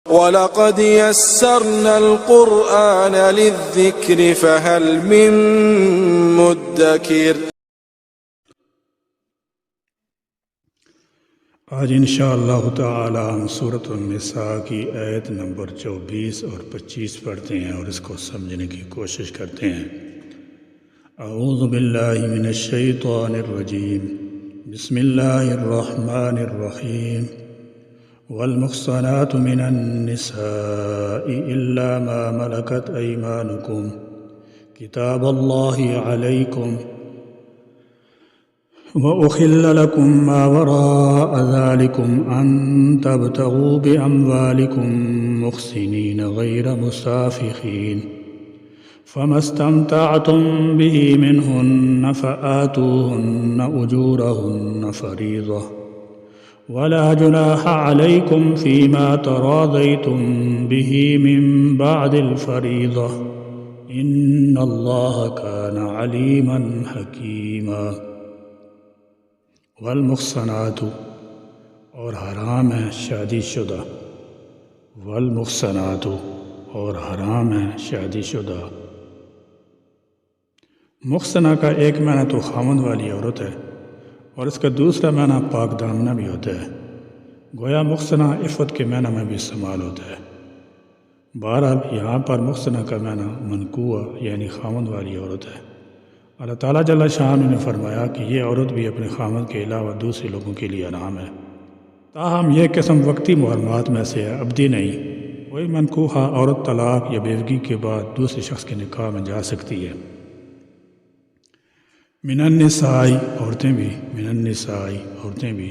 وَلَقَدْ يَسَّرْنَا الْقُرْآنَ لِلذِّكْرِ فَهَلْ مِن مُّدَّكِرٍ۔ آج انشاءاللہ تعالی ہم سورۃ النساء کی آیت نمبر 24 اور 25 پڑھتے ہیں اور اس کو سمجھنے کی کوشش کرتے ہیں۔ اعوذ باللہ من الشیطان الرجیم، بسم اللہ الرحمن الرحیم۔ والمحصنات من النساء إلا ما ملكت أيمانكم كتاب الله عليكم وأحل لكم ما وراء ذلكم أن تبتغوا بأموالكم محصنين غير مسافحين، فما استمتعتم به منهن فآتوهن أجورهن فريضة، ولا جناح عليكم فيما تراضيتم به من بعد الفريضة، إن الله كان عليما حكيما۔ والمحصنات، اور حرام ہے شادی شدہ، والمحصنات، اور حرام ہے شادی شدہ۔ محصنہ کا ایک معنی تو خاوند والی عورت ہے اور اس کا دوسرا معنی پاک دامنہ بھی ہوتا ہے، گویا محصنہ عفت کے معنی میں بھی استعمال ہوتا ہے۔ بہرحال یہاں پر محصنہ کا معنی منکوہ یعنی خاوند والی عورت ہے۔ اللہ تعالیٰ جل شانہ نے فرمایا کہ یہ عورت بھی اپنے خاوند کے علاوہ دوسرے لوگوں کے لیے حرام ہے، تاہم یہ قسم وقتی محرمات میں سے ہے، ابدی نہیں۔ کوئی منکوحہ عورت طلاق یا بیوگی کے بعد دوسرے شخص کے نکاح میں جا سکتی ہے۔ من النساء، عورتیں بھی، من النساء، عورتیں بھی،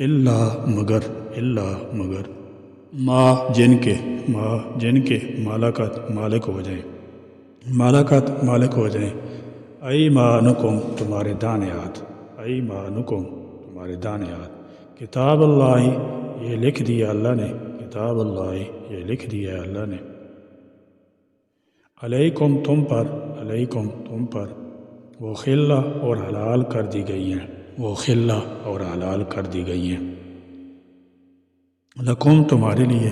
الا مگر، الا مگر، ما جن کے مالکت مالک ہو جائیں، مالکت مالک ہو جائیں، ایمانکم تمہارے دانے ہاتھ، ایمانکم تمہارے دانے ہاتھ، کتاب اللہ یہ لکھ دیا اللہ نے، کتاب اللہ یہ لکھ دیا اللہ نے، علیکم تم پر، علیکم تم پر، وہ خلہ اور حلال کر دی گئی ہیں، وہ خلہ اور حلال کر دی گئی ہیں، لکم تمہارے لیے،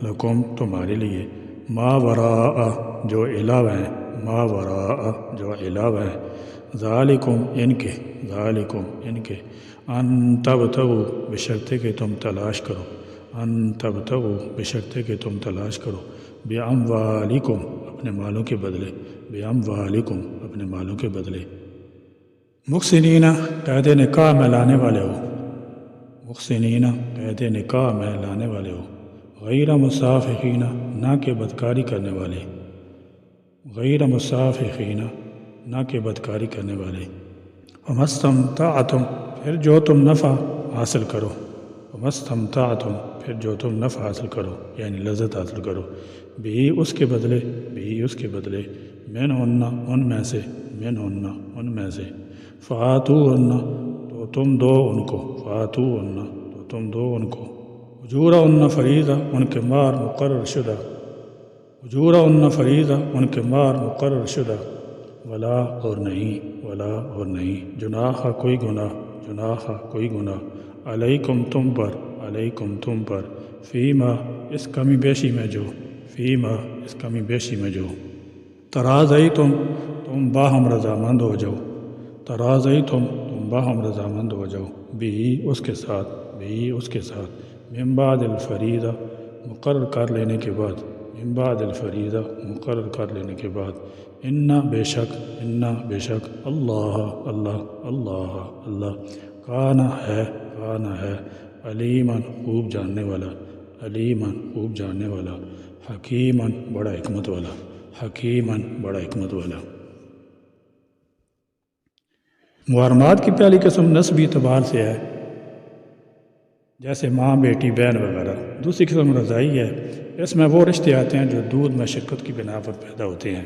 لکم تمہارے لیے، ما وراء جو علاوہ ہیں، ما وراء جو علاوہ ہیں، ذالکم ان کے، ذالکم ان کے، ان تبتغوا بشرطے کہ تم تلاش کرو، ان تبتغوا بشرطے کہ تم تلاش کرو، باموالکم اپنے مالوں کے بدلے، باموالکم اپنے مالوں کے بدلے، محسنین قید نکاح میں لانے والے ہو، محسنین قید نکاح میں لانے والے ہو، غیر مسافحین نہ کہ بدکاری کرنے والے، غیر مسافحین نہ کہ بدکاری کرنے والے، فما استمتعتم پھر جو تم نفع حاصل کرو، فما استمتعتم پھر جو تم نفع حاصل کرو یعنی لذت حاصل کرو، بھی اس کے بدلے، بھی اس کے بدلے، منہن ان میں سے، منہن ان میں سے، فآتوہن تو تم دو ان کو، فآتوہن تو تم دو ان کو، اجورہن فریضہ ان کے مہر مقرر شدہ، اجورہن فریضہ ان کے مہر مقرر شدہ، ولا اور نہیں، ولا اور نہیں، جناح کوئی گناہ، جناح کوئی گناہ، علیکم تم پر، علیکم تم پر، فیما اس کمی بیشی میں جو، فیما اس کمی بیشی میں جو، تراضیتم تم باہم رضامند ہو جاؤ، تراضیتم تم باہم رضامند ہو جاؤ، بھی اس کے ساتھ، بھی اس کے ساتھ، من بعد الفریضہ مقرر کر لینے کے بعد، من بعد الفریضہ مقرر کر لینے کے بعد، انا بے شک، انا بے شک، اللہ اللہ اللہ اللہ، کانا ہے، علیماً خوب جاننے والا، علیماً خوب جاننے والا، حکیماً بڑا حکمت والا، حکیماً بڑا حکمت والا۔ محرمات کی پہلی قسم نسبی اعتبار سے ہے، جیسے ماں بیٹی بہن وغیرہ۔ دوسری قسم رضائی ہے، اس میں وہ رشتے آتے ہیں جو دودھ میں شرکت کی بنا پر پیدا ہوتے ہیں۔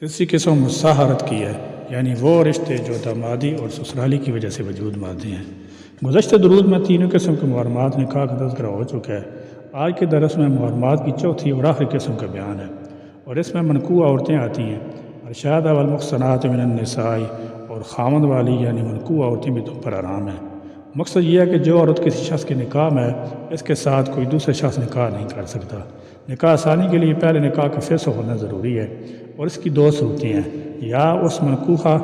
تیسری قسم مساہرت کی ہے، یعنی وہ رشتے جو دامادی اور سسرالی کی وجہ سے وجود میں آتے ہیں۔ گزشتہ درود میں تینوں قسم کے محرمات نکاح کا تذکرہ ہو چکا ہے۔ آج کے درس میں محرمات کی چوتھی اور آخری قسم کا بیان ہے، اور اس میں منکوح عورتیں آتی ہیں۔ ارشاد والمحصنات من النساء، اور خامد والی یعنی منکوح عورتیں بھی تم پر حرام ہیں۔ مقصد یہ ہے کہ جو عورت کسی شخص کے نکاح میں ہے اس کے ساتھ کوئی دوسرا شخص نکاح نہیں کر سکتا۔ نکاح آسانی کے لیے پہلے نکاح کا فیصلہ ہونا ضروری ہے، اور اس کی دو صورتیں ہیں، یا اس منکوحہ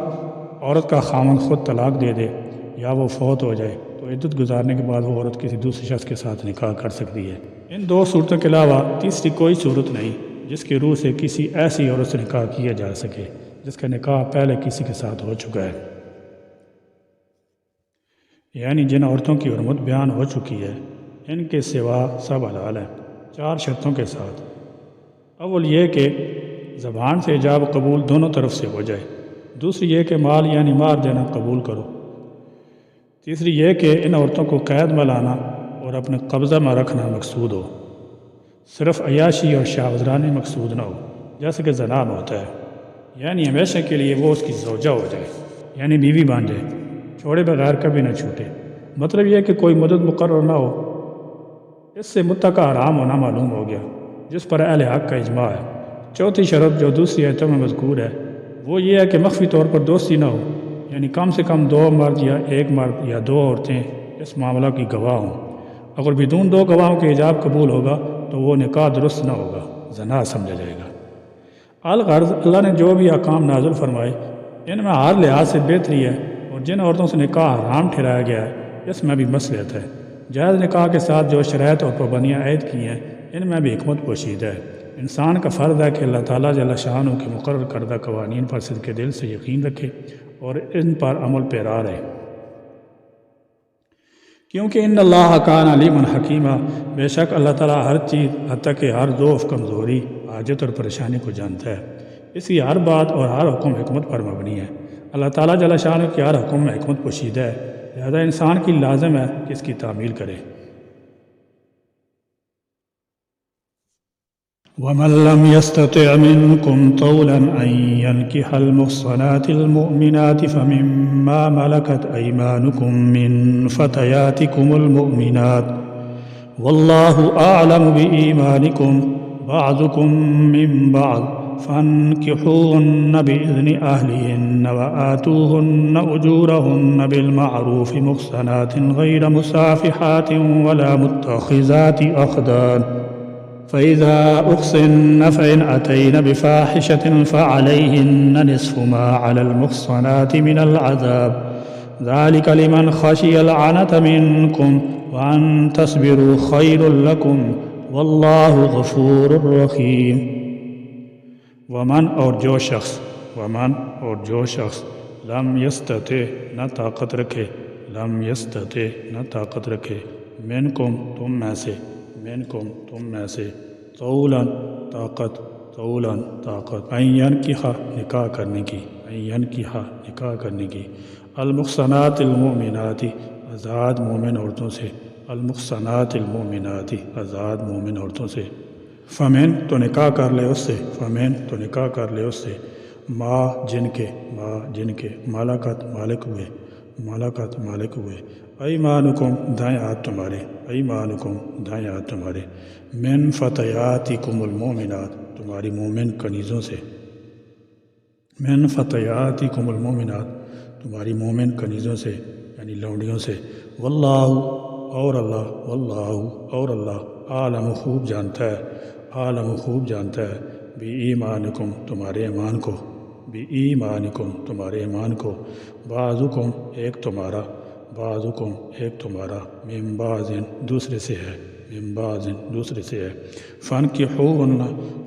عورت کا خامند خود طلاق دے دے یا وہ فوت ہو جائے تو عدت گزارنے کے بعد وہ عورت کسی دوسرے شخص کے ساتھ نکاح کر سکتی ہے۔ ان دو صورتوں کے علاوہ تیسری کوئی صورت نہیں جس کی روح سے کسی ایسی عورت سے نکاح کیا جا سکے جس کا نکاح پہلے کسی کے ساتھ ہو چکا ہے، یعنی جن عورتوں کی حرمت بیان ہو چکی ہے ان کے سوا سب حلال ہیں، 4 شرطوں کے ساتھ۔ اول یہ کہ زبان سے ایجاب قبول دونوں طرف سے ہو جائے، دوسری یہ کہ مال یعنی مہر دینا قبول کرو، تیسری یہ کہ ان عورتوں کو قید میں لانا اور اپنے قبضہ میں رکھنا مقصود ہو، صرف عیاشی اور شاہوزرانی مقصود نہ ہو جیسے کہ زنا میں ہوتا ہے، یعنی ہمیشہ کے لیے وہ اس کی زوجہ ہو جائے، یعنی بیوی بن جائے، چھوڑے بغیر کبھی نہ چھوٹے۔ مطلب یہ کہ کوئی مدت مقرر نہ ہو، اس سے متع کا حرام ہونا معلوم ہو گیا جس پر اہل حق کا اجماع ہے۔ چوتھی شرط جو دوسری آیتوں میں مذکور ہے وہ یہ ہے کہ مخفی طور پر دوستی نہ ہو، یعنی کم سے کم 2 مرد یا 1 مرد یا 2 عورتیں اس معاملہ کی گواہ ہوں۔ اگر بدون 2 گواہوں کے ایجاب قبول ہوگا تو وہ نکاح درست نہ ہوگا، زنا سمجھا جائے گا۔ الغرض اللہ نے جو بھی احکام نازل فرمائے ان میں ہر لحاظ سے بہتری ہے، اور جن عورتوں سے نکاح حرام ٹھہرایا گیا ہے اس میں بھی مصلحت ہے۔ جائز نکاح کے ساتھ جو شرائط اور پابندیاں عائد کی ہیں ان میں بھی حکمت پوشیدہ ہے۔ انسان کا فرض ہے کہ اللہ تعالیٰ جل شانہ کے مقرر کردہ قوانین پر صدق دل سے یقین رکھے اور ان پر عمل پیرا رہے، کیونکہ ان اللہ کان علیم حکیمہ، بے شک اللہ تعالیٰ ہر چیز حتیٰ کہ ہر ضعف، کمزوری، حاجت اور پریشانی کو جانتا ہے، اس کی ہر بات اور ہر حکم حکمت پر مبنی ہے۔ اللہ تعالیٰ جل شانہ کے ہر حکم میں حکمت پوشیدہ ہے، لہذا انسان کی لازم ہے کہ اس کی تعمیل کرے۔ وَمَن لَّمْ يَسْتَطِعْ مِنكُمْ طَوْلًا أَن يَنكِحَ الْمُحْصَنَاتِ الْمُؤْمِنَاتِ فَمِمَّا مَلَكَتْ أَيْمَانُكُم مِّن فَتَيَاتِكُمُ الْمُؤْمِنَاتِ وَاللَّهُ أَعْلَمُ بِإِيمَانِكُم بَعْضُكُم مِّن بَعْضٍ فَانكِحُوهُنَّ بِإِذْنِ أَهْلِهِنَّ وَآتُوهُنَّ أُجُورَهُنَّ بِالْمَعْرُوفِ مُحْصَنَاتٍ غَيْرَ مُسَافِحَاتٍ وَلَا مُتَّخِذَاتِ أَخْدَانٍ فَإِذَا أُحْصِنَّ فَإِنْ أَتَيْنَ بِفَاحِشَةٍ فَعَلَيْهِنَّ نِصْفُ مَا عَلَى الْمُحْصَنَاتِ مِنَ الْعَذَابِ ذَلِكَ لِمَنْ خَشِيَ الْعَنَتَ مِنكُمْ وَأَن تَصْبِرُوا خَيْرٌ لَكُمْ وَاللَّهُ غَفُورٌ رَحِيمٌ۔ ومن اور جو شخص لم یستطع نہ طاقت رکھے منکم تم میں سے طولاً طاقت این ینکح نکاح کرنے کی المحصنات المؤمنات آزاد مومن عورتوں سے فمن تو نکاح کر لے اس سے ما جن کے مالکت مالک ہوئے ایمانکم دائیں ہاتھ تمہارے من فتیاتکم المؤمنات تمہاری مومن کنیزوں سے یعنی لونڈیوں سے واللہ اور اللہ عالم خوب جانتا ہے بی ایمانکم تمہارے ایمان کو بعضکم ایک تمہارا من بعض دوسرے سے ہے فانکحوہن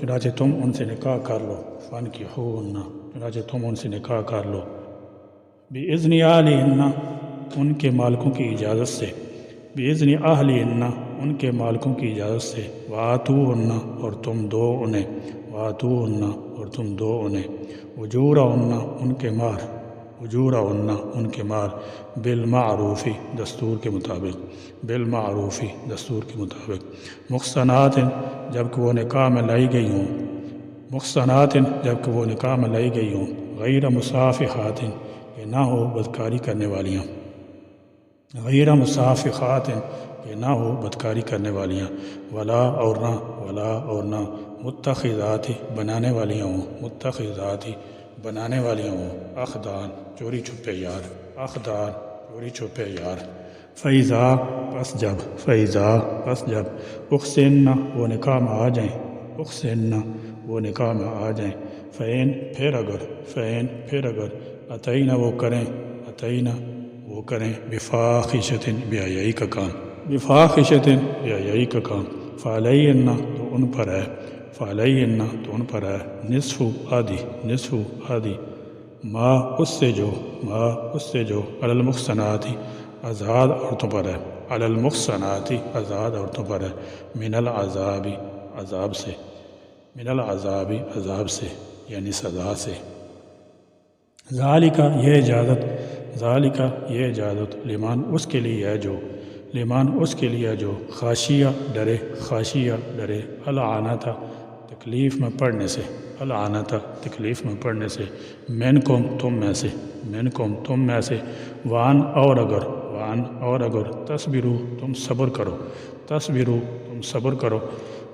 چنانچہ تم ان سے نکاح کر لو باذن اہلہن ان کے مالکوں کی اجازت سے وآتوہن اور تم دو انہیں اجورہن ان کے مال بالمعروف دستور کے مطابق محصنات جبکہ وہ نکاح میں لائی گئی ہوں غیر مصافحات کہ نہ ہو بدکاری کرنے والیاں ولا اور نہ متخذات بنانے والیاں ہوں اخدان چوری چھپے یار فیضا پس جب، فیضا پس جب، اخسن وہ نکاح میں آ جائیں، اخسن وہ نکاح میں آ جائیں، فین پھر اگر، فین پھر اگر، عطینہ وہ کریں، عطینہ وہ کریں، بفاحشۃ بیائی کا کام، بفاحشۃ بیائی کا کام، فعلیہن تو ان پر ہے، فعلیہن تو ان پر ہے، نصف آدھی، نصف آدھی، ما اس سے جو، ما اس سے جو، علی المحصنات آزاد عورتوں پر ہے، علی المحصنات آزاد عورتوں پر ہے، من العذاب عذاب سے، من العذاب عذاب سے یعنی سزا سے، ذالک یہ اجازت، ذالک یہ اجازت، لمن اس کے لیے ہے جو، لمن اس کے لیے جو، خاشیہ ڈرے، خاشیہ ڈرے، العنت تکلیف میں پڑھنے سے، العنت تکلیف میں پڑھنے سے، منکم تم میں سے، منکم تم میں سے، وان اور اگر، وان اور اگر، تصبرو تم صبر کرو، تصبرو تم صبر کرو،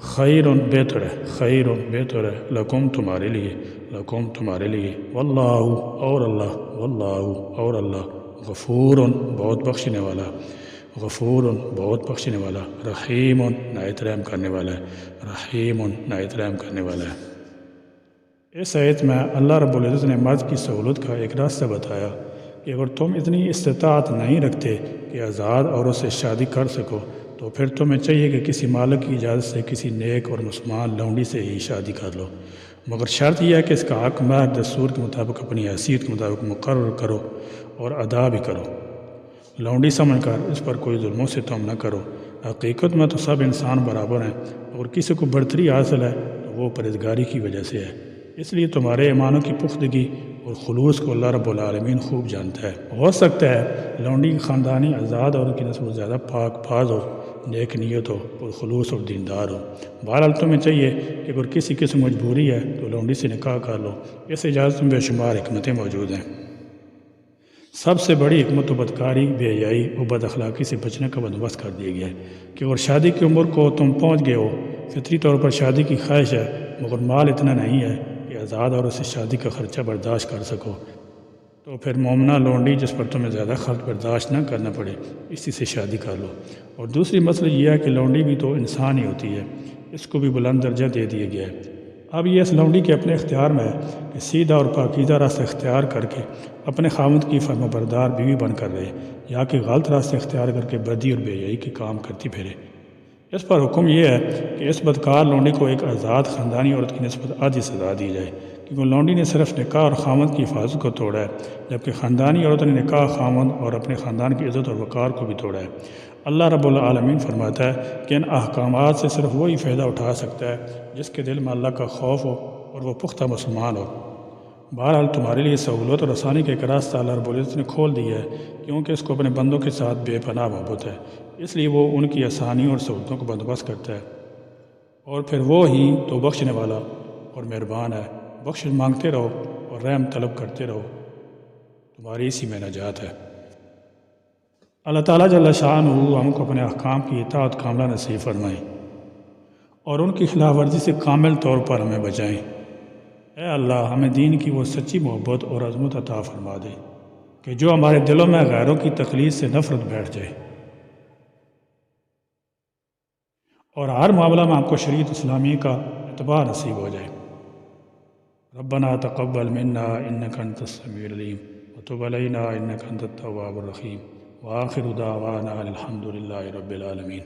خیر بہتر ہے، خیر بہتر ہے، لکم تمہارے لیے، لکم تمہارے لیے، واللہ اور اللہ، واللہ اور اللہ، غفور بہت بخشنے والا، غفور بہت بخشنے والا، رحیم نہایت رحم کرنے والا ہے، رحیم نہایت رحم کرنے والا ہے۔ اس آیت میں اللہ رب العزت نے مرد کی سہولت کا ایک راستہ بتایا کہ اگر تم اتنی استطاعت نہیں رکھتے کہ آزاد عورت سے شادی کر سکو تو پھر تمہیں چاہیے کہ کسی مالک کی اجازت سے کسی نیک اور مسلمان لونڈی سے ہی شادی کر لو، مگر شرط یہ ہے کہ اس کا حق مہر دستور کے مطابق اپنی حیثیت کے مطابق مقرر کرو اور ادا بھی کرو، لونڈی سمجھ کر اس پر کوئی ظلم و ستم نہ کرو، حقیقت میں تو سب انسان برابر ہیں، اور کسی کو برتری حاصل ہے تو وہ پرہیزگاری کی وجہ سے ہے، اس لیے تمہارے ایمانوں کی پختگی اور خلوص کو اللہ رب العالمین خوب جانتا ہے۔ ہو سکتا ہے لونڈی کی خاندانی آزاد اور کی نسل زیادہ پاک پاز ہو، نیک نیت ہو اور خلوص اور دیندار ہو، بہرحال تمہیں چاہیے کہ اگر کسی قسم مجبوری ہے تو لونڈی سے نکاح کر لو، اس اجازت میں بے شمار حکمتیں موجود ہیں۔ سب سے بڑی حکمت و بدکاری، بے حیائی اور بد اخلاقی سے بچنے کا بندوبست کر دیا گیا ہے کہ اگر شادی کی عمر کو تم پہنچ گئے ہو، فطری طور پر شادی کی خواہش ہے مگر مال اتنا نہیں ہے کہ آزاد عورت سے شادی کا خرچہ برداشت کر سکو، تو پھر مومنہ لونڈی جس پر تمہیں زیادہ خرچ برداشت نہ کرنا پڑے اسی سے شادی کر لو۔ اور دوسری مسئلہ یہ ہے کہ لونڈی بھی تو انسان ہی ہوتی ہے، اس کو بھی بلند درجہ دے دیا گیا ہے۔ اب یہ اس لونڈی کے اپنے اختیار میں ہے کہ سیدھا اور پاکیزہ راستہ اختیار کر کے اپنے خاوند کی فرما بردار بیوی بن کر رہے، یا کہ غلط راستہ اختیار کر کے بدی اور بے حیائی کے کام کرتی پھرے۔ اس پر حکم یہ ہے کہ اس بدکار لونڈی کو ایک آزاد خاندانی عورت کی نسبت آدھی سزا دی جائے، کیونکہ لونڈی نے صرف نکاح اور خاوند کی حفاظت کو توڑا ہے، جبکہ خاندانی عورت نے نکاح، خاوند اور اپنے خاندان کی عزت اور وقار کو بھی توڑا ہے۔ اللہ رب العالمین فرماتا ہے کہ ان احکامات سے صرف وہی فائدہ اٹھا سکتا ہے جس کے دل میں اللہ کا خوف ہو اور وہ پختہ مسلمان ہو۔ بہرحال تمہارے لیے سہولت اور آسانی کا ایک راستہ اللہ رب العزت نے کھول دیا ہے، کیونکہ اس کو اپنے بندوں کے ساتھ بے پناہ محبت ہے، اس لیے وہ ان کی آسانی اور سہولتوں کو بندوبست کرتا ہے، اور پھر وہ ہی تو بخشنے والا اور مہربان ہے۔ بخش مانگتے رہو اور رحم طلب کرتے رہو، تمہاری اسی میں نجات ہے۔ اللہ تعالیٰ جل شانہ ہم کو اپنے احکام کی اطاعت کاملہ نصیب فرمائیں اور ان کی خلاف ورزی سے کامل طور پر ہمیں بچائیں۔ اے اللہ ہمیں دین کی وہ سچی محبت اور عظمت عطا فرما دے کہ جو ہمارے دلوں میں غیروں کی تقلید سے نفرت بیٹھ جائے، اور ہر معاملہ میں ہم کو شریعت اسلامی کا اتباع نصیب ہو جائے۔ ربنا تقبل منا انک انت السمیع العلیم وتب علینا انک انت التواب الرحیم وآخر دعوانا الحمد للہ رب العالمین۔